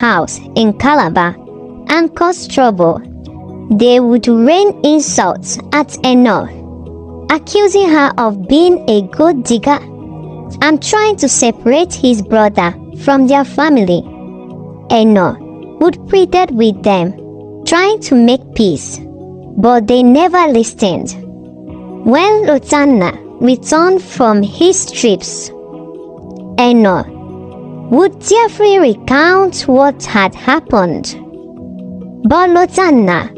house in Calabar and cause trouble. They would rain insults at De-onii, accusing her of being a gold digger and trying to separate his brother from their family. De-onii would plead with them, trying to make peace, but they never listened. When Lotanna returned from his trips, De-onii would tearfully recount what had happened. But Lotanna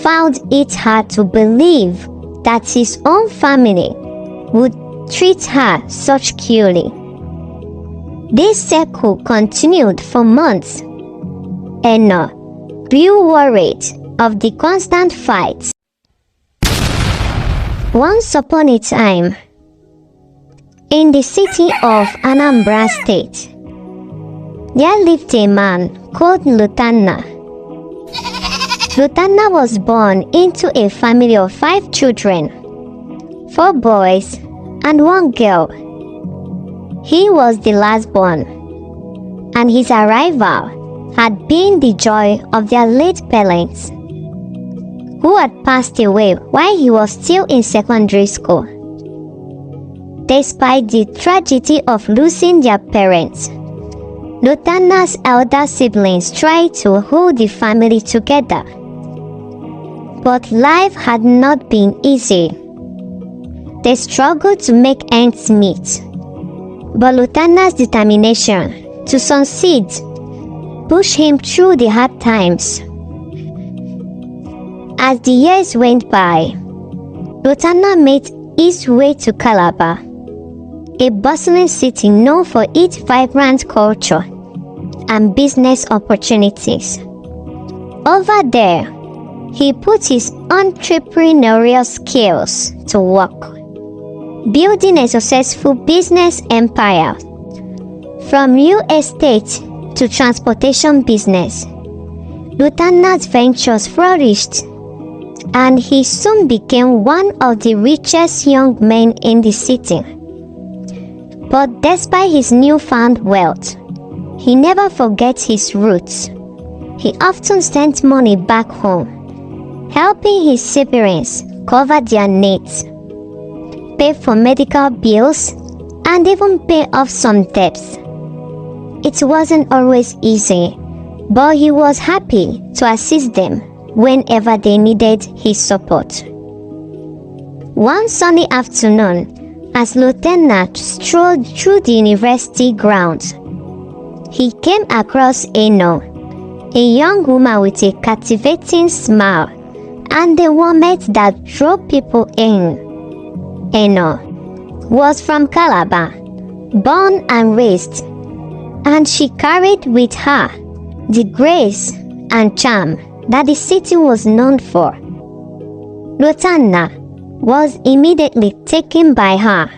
found it hard to believe that his own family would treat her such cruelly. This cycle continued for months. De-onii grew worried of the constant fights. Once upon a time, in the city of Anambra State, there lived a man called Lutana. Lutana was born into a family of 5 children, 4 boys and 1 girl. He was the last born, and his arrival had been the joy of their late parents, who had passed away while he was still in secondary school. Despite the tragedy of losing their parents, Lutana's elder siblings tried to hold the family together. But life had not been easy. They struggled to make ends meet. But Lutana's determination to succeed pushed him through the hard times. As the years went by, Lutana made his way to Calabar, a bustling city known for its vibrant culture and business opportunities. Over there, he put his entrepreneurial skills to work, building a successful business empire. From real estate to transportation business, Lutana's ventures flourished, and he soon became one of the richest young men in the city. But despite his newfound wealth, he never forgot his roots. He often sent money back home, helping his siblings cover their needs, pay for medical bills, and even pay off some debts. It wasn't always easy, but he was happy to assist them whenever they needed his support. One sunny afternoon, as Lutana strolled through the university grounds, he came across De-onii, a young woman with a captivating smile and a warmth that drew people in. De-onii was from Calabar, born and raised, and she carried with her the grace and charm that the city was known for. Lutana was immediately taken by her,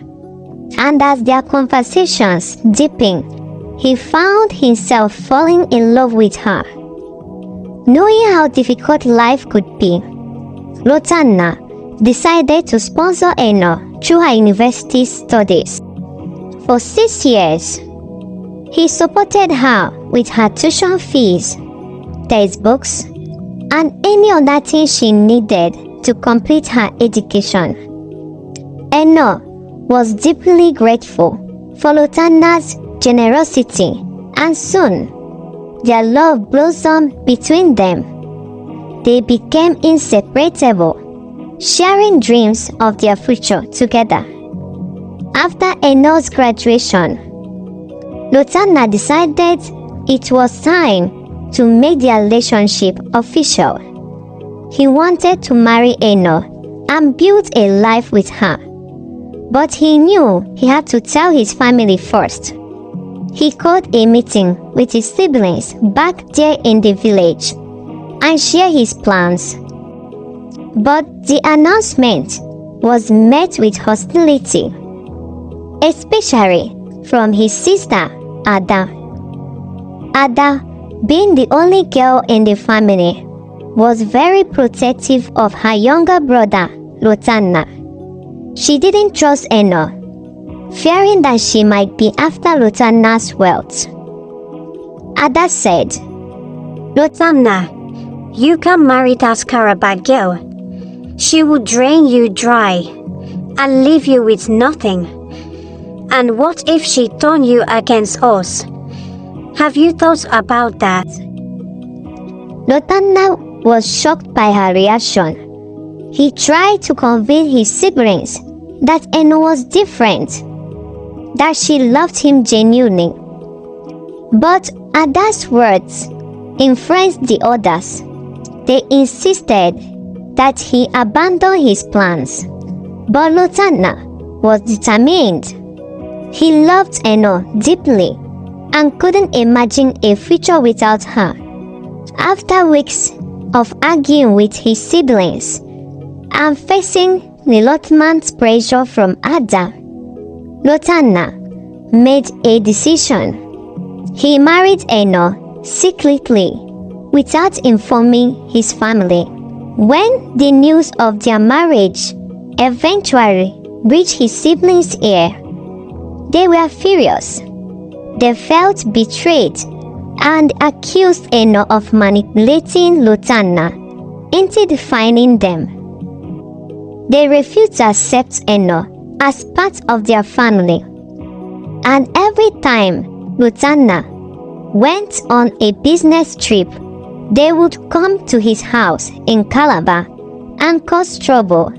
and as their conversations deepened, he found himself falling in love with her. Knowing how difficult life could be, Lutana decided to sponsor De-onii through her university studies. For 6 years, he supported her with her tuition fees, textbooks, and any other thing she needed to complete her education. De-onii was deeply grateful for Lutana's generosity, and soon their love blossomed between them. They became inseparable, sharing dreams of their future together. After De-onii's graduation, Lutana decided it was time to make their relationship official. He wanted to marry De-onii and build a life with her, but he knew he had to tell his family first. He called a meeting with his siblings back there in the village and shared his plans. But the announcement was met with hostility, especially from his sister Ada. Ada, being the only girl in the family, was very protective of her younger brother, Lotanna. She didn't trust De-onii, fearing that she might be after Lotanna's wealth. Ada said Lotanna, you can marry that Karabag girl. She will drain you dry and leave you with nothing. And what if she turned you against us? Have you thought about that? Lotanna was shocked by her reaction. He tried to convince his siblings that Eno was different, that she loved him genuinely. But Ada's words influenced the others. They insisted that he abandon his plans. But Lotanna was determined. He loved Eno deeply and couldn't imagine a future without her. After weeks of arguing with his siblings and facing the Lotman's pressure from Ada, Lotanna made a decision. He married Eno secretly without informing his family. When the news of their marriage eventually reached his siblings' ear, they were furious. They felt betrayed and accused Eno of manipulating Lotanna into defining them. They refused to accept Eno as part of their family. And every time Lutana went on a business trip, they would come to his house in Calabar and cause trouble.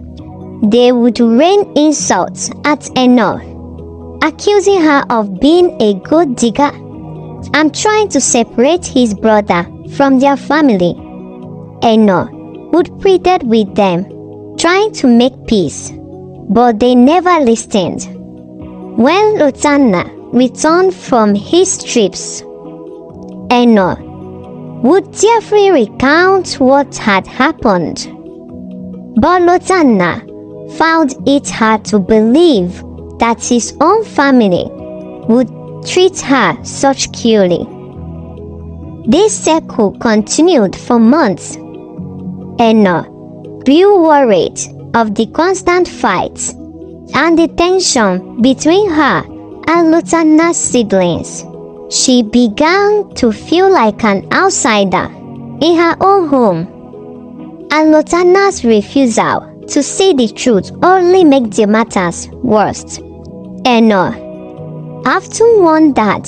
They would rain insults at Eno, accusing her of being a gold digger and trying to separate his brother from their family. Eno would plead with them, trying to make peace, but they never listened. When Lotanna returned from his trips, Eno would tearfully recount what had happened. But Lotanna found it hard to believe that his own family would treat her such cruelly. This cycle continued for months. Eno grew worried of the constant fights and the tension between her and Lotanna's siblings. She began to feel like an outsider in her own home, and Lotanna's refusal to see the truth only made the matters worse. Eno often wondered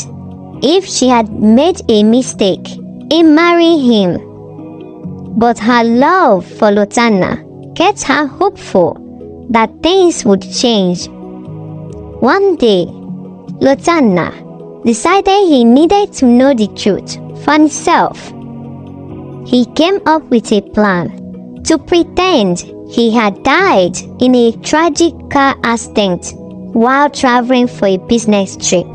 if she had made a mistake in marrying him, but her love for Lotanna kept her hopeful that things would change. One day, Lotanna decided he needed to know the truth for himself. He came up with a plan to pretend he had died in a tragic car accident while traveling for a business trip.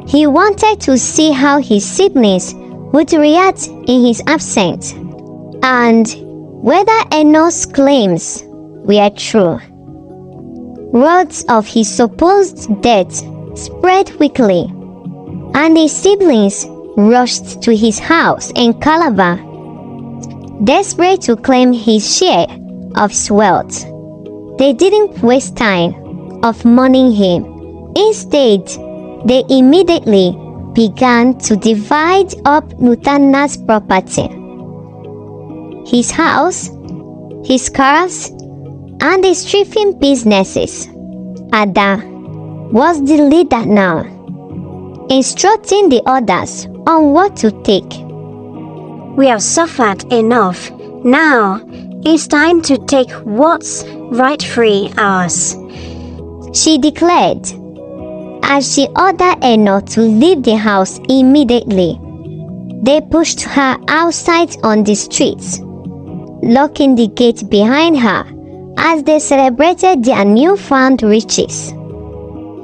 He wanted to see how his siblings would react in his absence and whether Eno's claims were true. Words of his supposed death spread quickly, and his siblings rushed to his house in Calabar, desperate to claim his share of his wealth. They didn't waste time of mourning him. Instead, they immediately began to divide up Lutana's property. His house, his cars, and his thriving businesses. Ada was the leader now, instructing the others on what to take. We have suffered enough. Now it's time to take what's rightfully ours, she declared, as she ordered Eno to leave the house immediately. They pushed her outside on the streets, locking the gate behind her as they celebrated their newfound riches.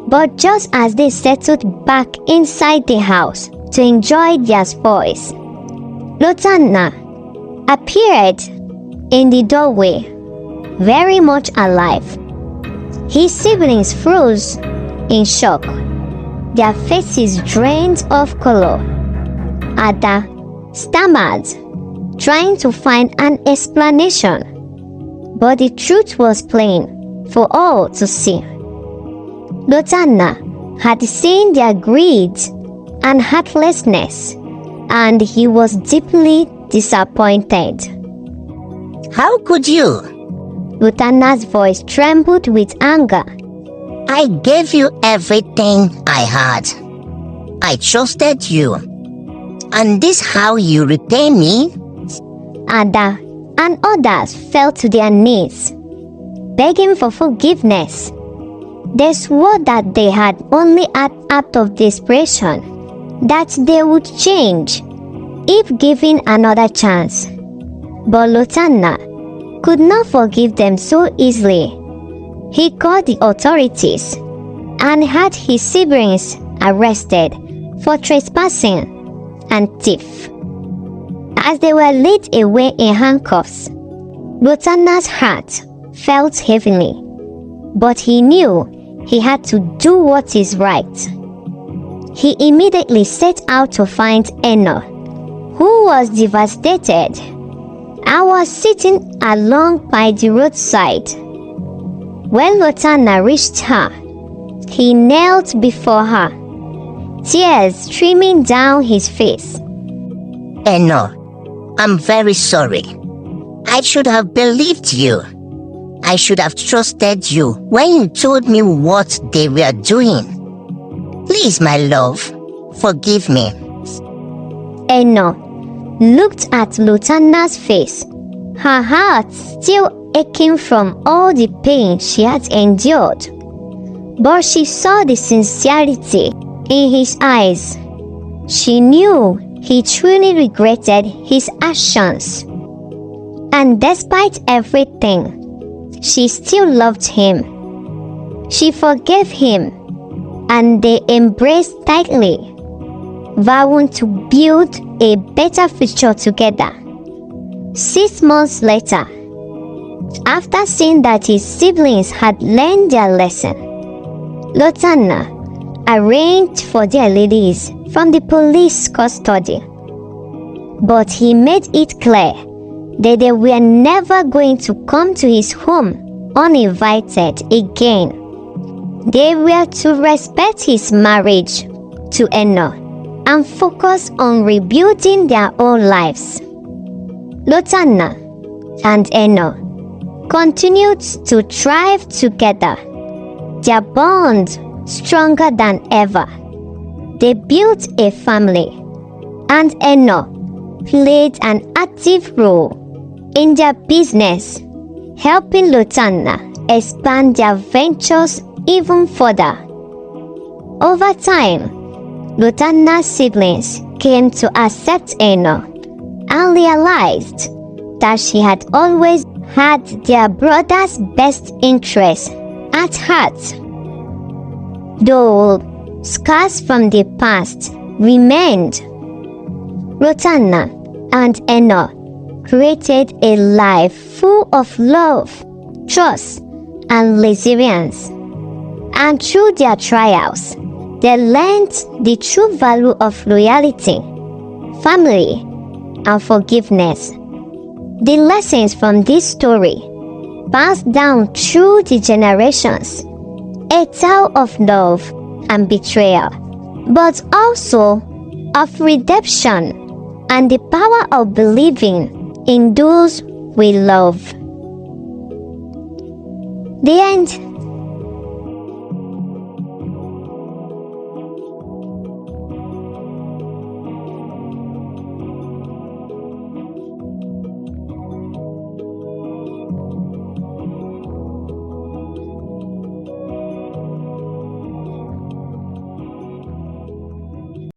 But just as they settled back inside the house to enjoy their spoils, Lotanna appeared in the doorway, very much alive. His siblings froze in shock, their faces drained of color. Ada stammered, trying to find an explanation, but the truth was plain for all to see. Lotanna had seen their greed and heartlessness and he was deeply disappointed. How could you? Lutana's voice trembled with anger. I gave you everything I had. I trusted you. And this how you repay me? Ada and others fell to their knees, begging for forgiveness. They swore that they had only acted out of desperation, that they would change if given another chance. But Lotanna could not forgive them so easily. He called the authorities and had his siblings arrested for trespassing and theft. As they were led away in handcuffs, Lotanna's heart felt heavily, but he knew he had to do what is right. He immediately set out to find Eno, who was devastated and was sitting along by the roadside. When Lotanna reached her, he knelt before her, tears streaming down his face. Eno, I'm very sorry. I should have believed you. I should have trusted you when you told me what they were doing. Please, my love, forgive me. Eno looked at Lotanna's face, her heart still aching from all the pain she had endured. But she saw the sincerity in his eyes. She knew he truly regretted his actions. And despite everything, she still loved him. She forgave him, and they embraced tightly, vowing to build a better future together. 6 months later, after seeing that his siblings had learned their lesson, Lotanna arranged for their release from the police custody. But he made it clear that they were never going to come to his home uninvited again. They were to respect his marriage to Eno and focus on rebuilding their own lives. Lotanna and Eno continued to thrive together, their bond stronger than ever. They built a family, and Eno played an active role in their business, helping Lotanna expand their ventures even further. Over time, Lotanna's siblings came to accept Eno and realized that she had always had their brother's best interest at heart. Though scars from the past remained, Lotanna and Eno created a life full of love, trust, and resilience. And through their trials, they learned the true value of loyalty, family, and forgiveness. The lessons from this story, passed down through the generations, a tale of love and betrayal, but also of redemption and the power of believing in those we love. The end.